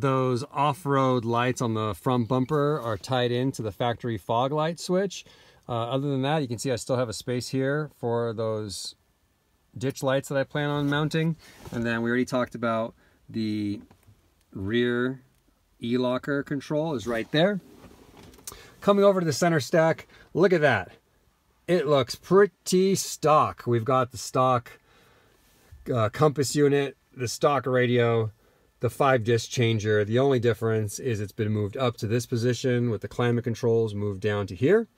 those off-road lights on the front bumper are tied into the factory fog light switch. Other than that, you can see I still have a space here for those ditch lights that I plan on mounting. And then we already talked about the rear e-locker control is right there. Coming over to the center stack, look at that. It looks pretty stock. We've got the stock compass unit, the stock radio, the 5-disc changer. The only difference is it's been moved up to this position with the climate controls moved down to here.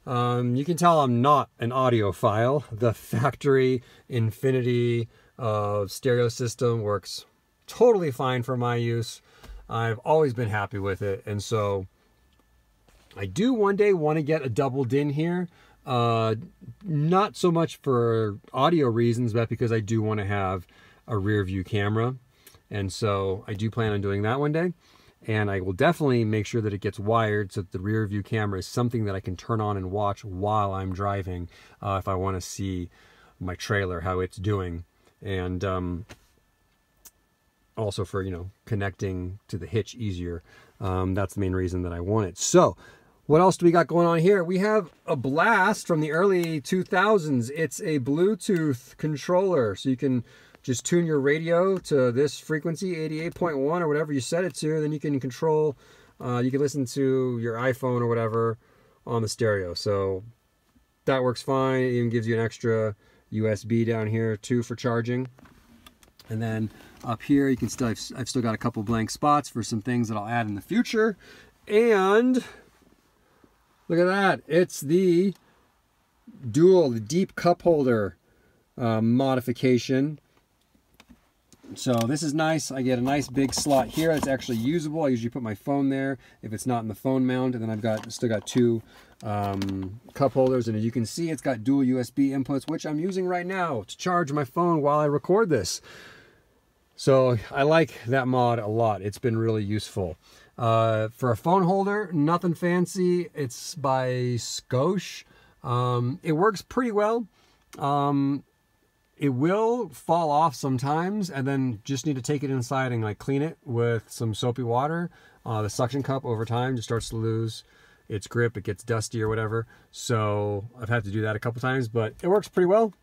You can tell I'm not an audiophile. The factory Infinity stereo system works totally fine for my use. I've always been happy with it, and so I do one day want to get a double din here. Not so much for audio reasons, but because I do want to have a rear view camera. And so I do plan on doing that one day. And I will definitely make sure that it gets wired so that the rear view camera is something that I can turn on and watch while I'm driving if I want to see my trailer, how it's doing. And also for, you know, connecting to the hitch easier. That's the main reason that I want it. So what else do we got going on here? We have a blast from the early 2000s. It's a Bluetooth controller. So you can just tune your radio to this frequency, 88.1 or whatever you set it to. Then you can control, you can listen to your iPhone or whatever on the stereo. So that works fine. It even gives you an extra USB down here too for charging. And then up here, you can still, I've still got a couple blank spots for some things that I'll add in the future. And look at that. It's the dual, the deep cup holder modification. So this is nice. I get a nice big slot here that's actually usable. I usually put my phone there if it's not in the phone mount, and then I've still got two cup holders, and as you can see, it's got dual USB inputs, which I'm using right now to charge my phone while I record this. So I like that mod a lot. It's been really useful. For a phone holder, nothing fancy. It's by Scosche. It works pretty well. It will fall off sometimes, and then just need to take it inside and like clean it with some soapy water. The suction cup over time just starts to lose its grip. It gets dusty or whatever. So I've had to do that a couple times, but it works pretty well.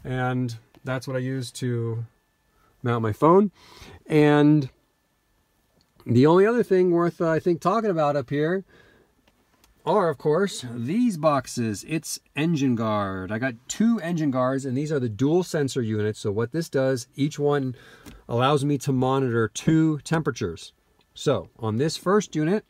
And that's what I use to mount my phone. And the only other thing worth, I think, talking about up here are, of course, these boxes. It's engine guard. I got two engine guards, and these are the dual sensor units. So what this does, each one allows me to monitor two temperatures. So on this first unit,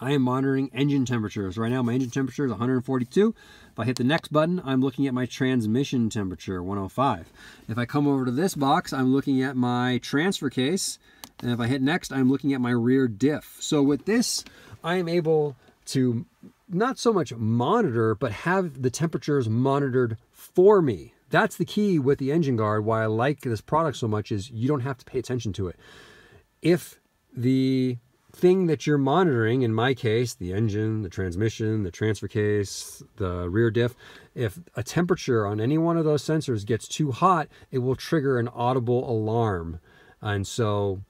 I am monitoring engine temperatures. Right now, my engine temperature is 142. If I hit the next button, I'm looking at my transmission temperature, 105. If I come over to this box, I'm looking at my transfer case. And if I hit next, I'm looking at my rear diff. So with this, I am able to not so much monitor, but have the temperatures monitored for me. That's the key with the engine guard. Why I like this product so much is you don't have to pay attention to it. If the thing that you're monitoring, in my case, the engine, the transmission, the transfer case, the rear diff, if a temperature on any one of those sensors gets too hot, it will trigger an audible alarm. And so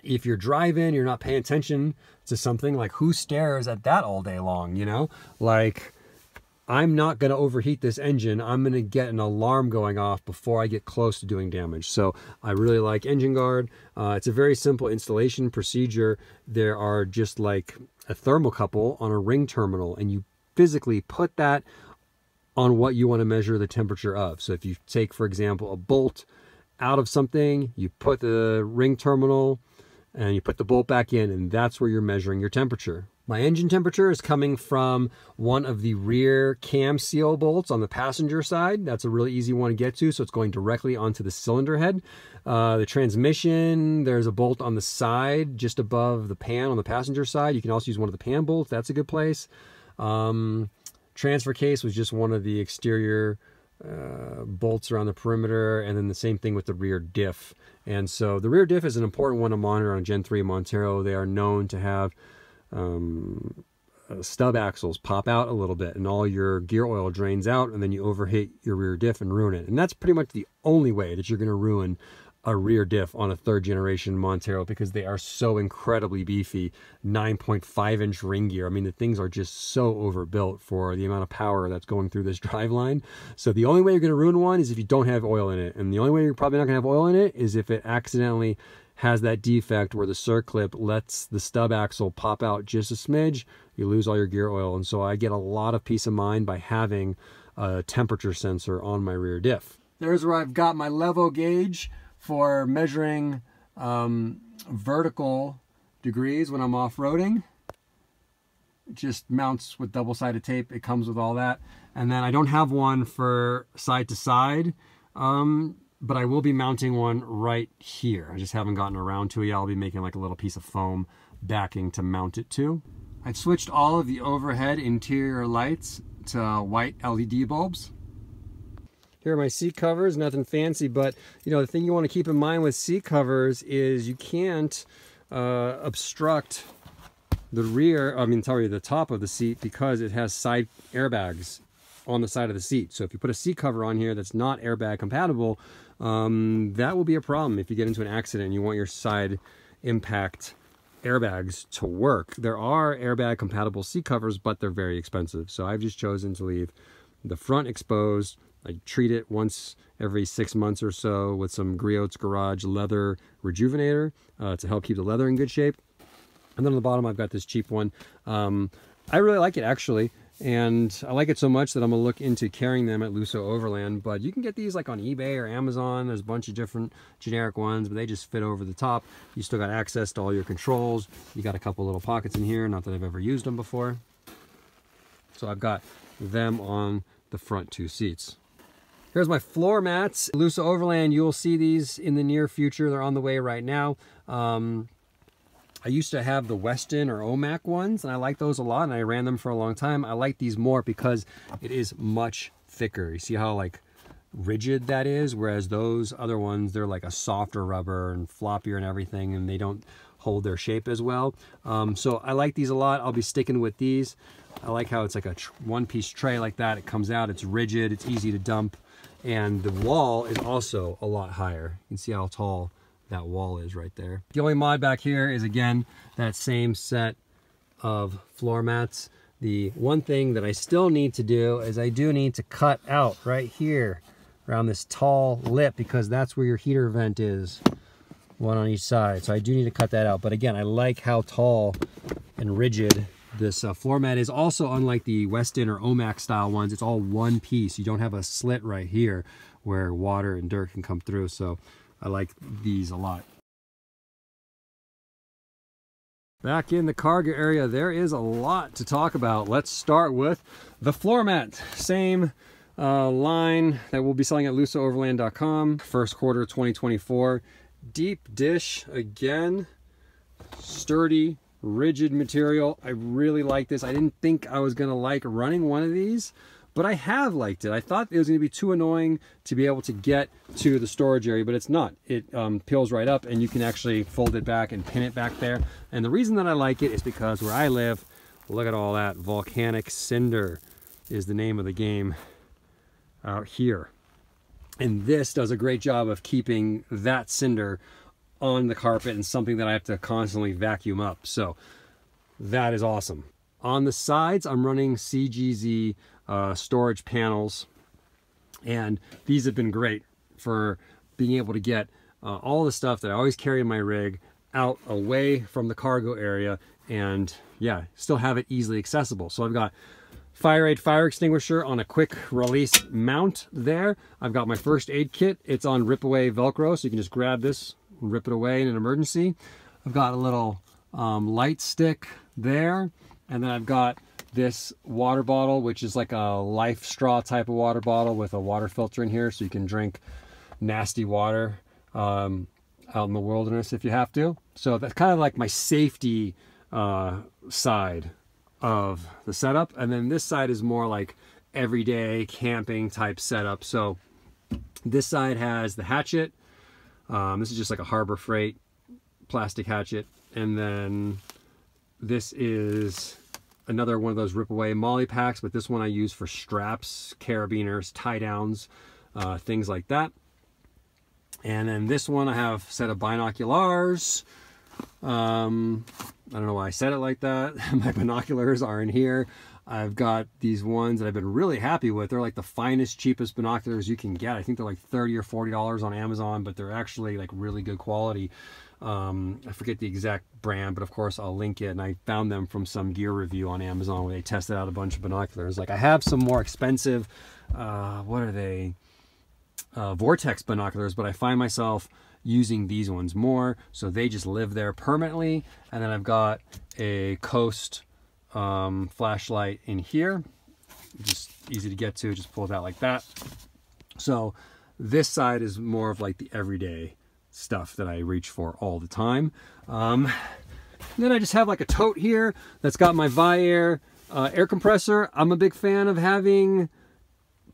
if you're driving, you're not paying attention to something, like who stares at that all day long, you know? Like, I'm not going to overheat this engine. I'm going to get an alarm going off before I get close to doing damage. So I really like engine guard. It's a very simple installation procedure. There are just like a thermocouple on a ring terminal, and you physically put that on what you want to measure the temperature of. So if you take, for example, a bolt out of something, you put the ring terminal and you put the bolt back in, and that's where you're measuring your temperature. My engine temperature is coming from one of the rear cam seal bolts on the passenger side. That's a really easy one to get to, so it's going directly onto the cylinder head. The transmission, there's a bolt on the side just above the pan on the passenger side. You can also use one of the pan bolts. That's a good place. Transfer case was just one of the exterior bolts around the perimeter, and then the same thing with the rear diff. And so the rear diff is an important one to monitor on Gen 3 Montero. They are known to have stub axles pop out a little bit, and all your gear oil drains out, and then you overheat your rear diff and ruin it. And that's pretty much the only way that you're going to ruin a rear diff on a 3rd generation Montero because they are so incredibly beefy. 9.5-inch ring gear. I mean, the things are just so overbuilt for the amount of power that's going through this driveline. So the only way you're going to ruin one is if you don't have oil in it. And the only way you're probably not going to have oil in it is if it accidentally has that defect where the circlip lets the stub axle pop out just a smidge. You lose all your gear oil. And so I get a lot of peace of mind by having a temperature sensor on my rear diff. There's where I've got my level gauge for measuring vertical degrees when I'm off-roading. It just mounts with double-sided tape. It comes with all that. And then I don't have one for side-to-side, but I will be mounting one right here. I just haven't gotten around to it yet. I'll be making like a little piece of foam backing to mount it to. I've switched all of the overhead interior lights to white LED bulbs. Here are my seat covers, nothing fancy, but you know, the thing you want to keep in mind with seat covers is you can't obstruct the the top of the seat because it has side airbags on the side of the seat. So if you put a seat cover on here that's not airbag compatible, that will be a problem if you get into an accident and you want your side impact airbags to work. There are airbag compatible seat covers, but they're very expensive. So I've just chosen to leave the front exposed. I treat it once every 6 months or so with some Griot's Garage leather rejuvenator to help keep the leather in good shape. And then on the bottom, I've got this cheap one. I really like it actually. And I like it so much that I'm gonna look into carrying them at Luso Overland, but you can get these like on eBay or Amazon. There's a bunch of different generic ones, but they just fit over the top. You still got access to all your controls. You got a couple little pockets in here, not that I've ever used them before. So I've got them on the front 2 seats. Here's my floor mats. Luso Overland, you'll see these in the near future. They're on the way right now. I used to have the Weston or Omac ones, and I like those a lot, and I ran them for a long time. I like these more because it is much thicker. You see how like rigid that is? Whereas those other ones, they're like a softer rubber and floppier and everything, and they don't hold their shape as well. So I like these a lot. I'll be sticking with these. I like how it's like a one-piece tray like that. It comes out, it's rigid, it's easy to dump, and the wall is also a lot higher. You can see how tall that wall is right there. The only mod back here is, again, that same set of floor mats. The one thing that I still need to do is I do need to cut out right here around this tall lip, because that's where your heater vent is, one on each side. So I do need to cut that out. But again, I like how tall and rigid this floor mat is. Also, unlike the Weston or Omac style ones, it's all one piece. You don't have a slit right here where water and dirt can come through. So I like these a lot. Back in the cargo area, there is a lot to talk about. Let's start with the floor mat. Same line that we'll be selling at LusoOverland.com. First quarter 2024. Deep dish again. Sturdy, rigid material. I really like this. I didn't think I was gonna like running one of these, but I have liked it. I thought it was gonna be too annoying to be able to get to the storage area, but it's not. It peels right up, and you can actually fold it back and pin it back there. And the reason that I like it is because where I live, look at all that. Volcanic cinder is the name of the game out here. And this does a great job of keeping that cinder on the carpet and something that I have to constantly vacuum up. So that is awesome. On the sides, I'm running CGZ storage panels, and these have been great for being able to get all the stuff that I always carry in my rig out away from the cargo area, and yeah, still have it easily accessible. So I've got Fire-Aid fire extinguisher on a quick release mount there. I've got my first aid kit. It's on rip away Velcro, so you can just grab this and rip it away in an emergency. I've got a little light stick there, and then I've got this water bottle, which is like a life straw type of water bottle with a water filter in here, so you can drink nasty water out in the wilderness if you have to. So that's kind of like my safety side of the setup. And then this side is more like everyday camping type setup. So this side has the hatchet. This is just like a Harbor Freight plastic hatchet. And then this is another one of those rip away MOLLE packs, but this one I use for straps, carabiners, tie downs, things like that. And then this one, I have a set of binoculars. I don't know why I said it like that. My binoculars are in here. I've got these ones that I've been really happy with. They're like the finest, cheapest binoculars you can get. I think they're like $30 or $40 on Amazon, but they're actually like really good quality. I forget the exact brand, but of course I'll link it. And I found them from some gear review on Amazon where they tested out a bunch of binoculars. Like I have some more expensive, what are they? Vortex binoculars, but I find myself using these ones more, so they just live there permanently. And then I've got a Coast flashlight in here, just easy to get to, just pull it out like that. So this side is more of like the everyday stuff that I reach for all the time. Then I just have like a tote here that's got my Viair air compressor. I'm a big fan of having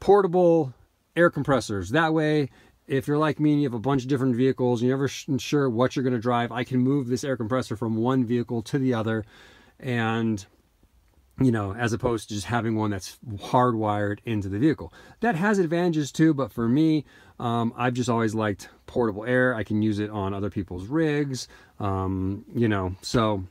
portable air compressors. That way, if you're like me and you have a bunch of different vehicles and you're never sure what you're going to drive, I can move this air compressor from one vehicle to the other, and you know, as opposed to just having one that's hardwired into the vehicle. That has advantages too, but for me, I've just always liked portable air. I can use it on other people's rigs, you know, so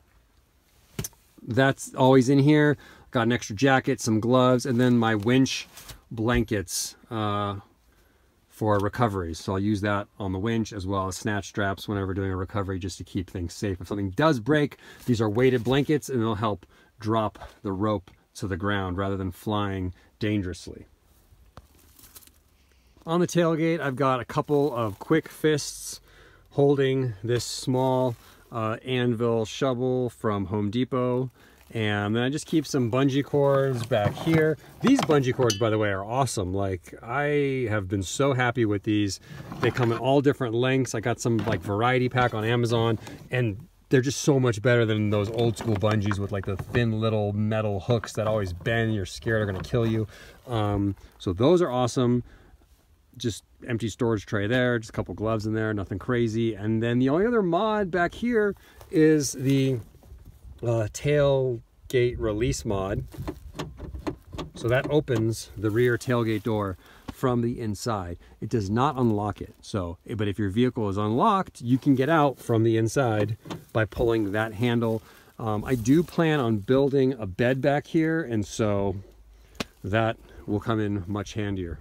that's always in here. Got an extra jacket, some gloves, and then my winch blankets for recoveries. So I'll use that on the winch as well as snatch straps whenever doing a recovery, just to keep things safe. If something does break, these are weighted blankets and they'll help drop the rope to the ground rather than flying dangerously. On the tailgate, I've got a couple of quick fists holding this small anvil shovel from Home Depot. And then I just keep some bungee cords back here. These bungee cords, by the way, are awesome. Like, I have been so happy with these. They come in all different lengths. I got some like variety pack on Amazon, and they're just so much better than those old school bungees with like the thin little metal hooks that always bend. You're scared are gonna kill you. So those are awesome. Just empty storage tray there, just a couple gloves in there, nothing crazy. And then the only other mod back here is the tailgate release mod. So that opens the rear tailgate door from the inside. It does not unlock it. So, but if your vehicle is unlocked, you can get out from the inside by pulling that handle. I do plan on building a bed back here, and so that will come in much handier.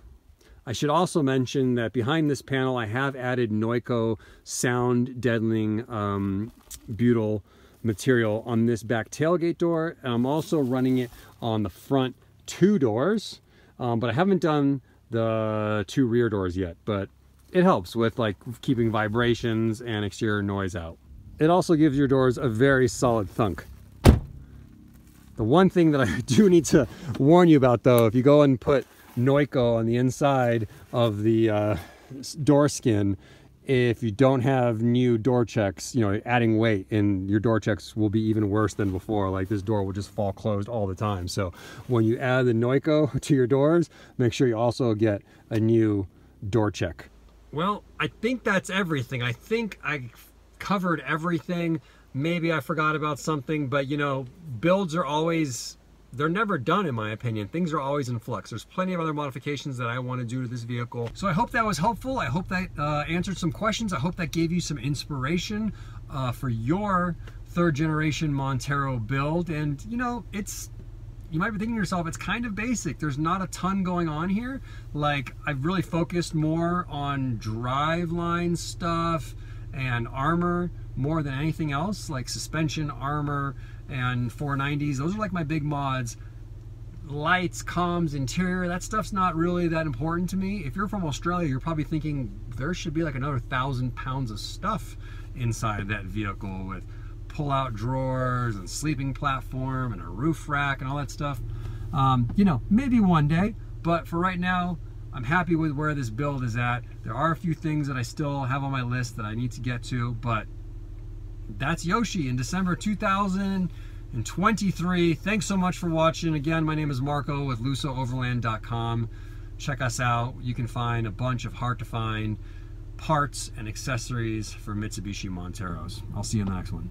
I should also mention that behind this panel, I have added Noiko sound deadening butyl material on this back tailgate door. And I'm also running it on the front two doors, but I haven't done the two rear doors yet, but it helps with like keeping vibrations and exterior noise out. It also gives your doors a very solid thunk. The one thing that I do need to warn you about though, if you go and put Noiko on the inside of the door skin, if you don't have new door checks, you know, adding weight, and your door checks will be even worse than before. Like, this door will just fall closed all the time. So when you add the Noiko to your doors, make sure you also get a new door check. Well, I think that's everything. I think I covered everything. Maybe I forgot about something, but you know, builds are always, they're never done in my opinion. Things are always in flux. There's plenty of other modifications that I want to do to this vehicle. So I hope that was helpful. I hope that answered some questions. I hope that gave you some inspiration for your third generation Montero build. And you know, you might be thinking to yourself, it's kind of basic. There's not a ton going on here. Like, I've really focused more on driveline stuff and armor more than anything else, like suspension, armor, and 490s. Those are like my big mods. Lights, comms, interior, that stuff's not really that important to me. If you're from Australia, you're probably thinking there should be like another 1,000 pounds of stuff inside that vehicle with pull-out drawers and sleeping platform and a roof rack and all that stuff. You know, maybe one day, but for right now, I'm happy with where this build is at. There are a few things that I still have on my list that I need to get to, but that's Yoshi in December 2023. Thanks so much for watching. Again, my name is Marco with LusoOverland.com. Check us out. You can find a bunch of hard-to-find parts and accessories for Mitsubishi Monteros. I'll see you in the next one.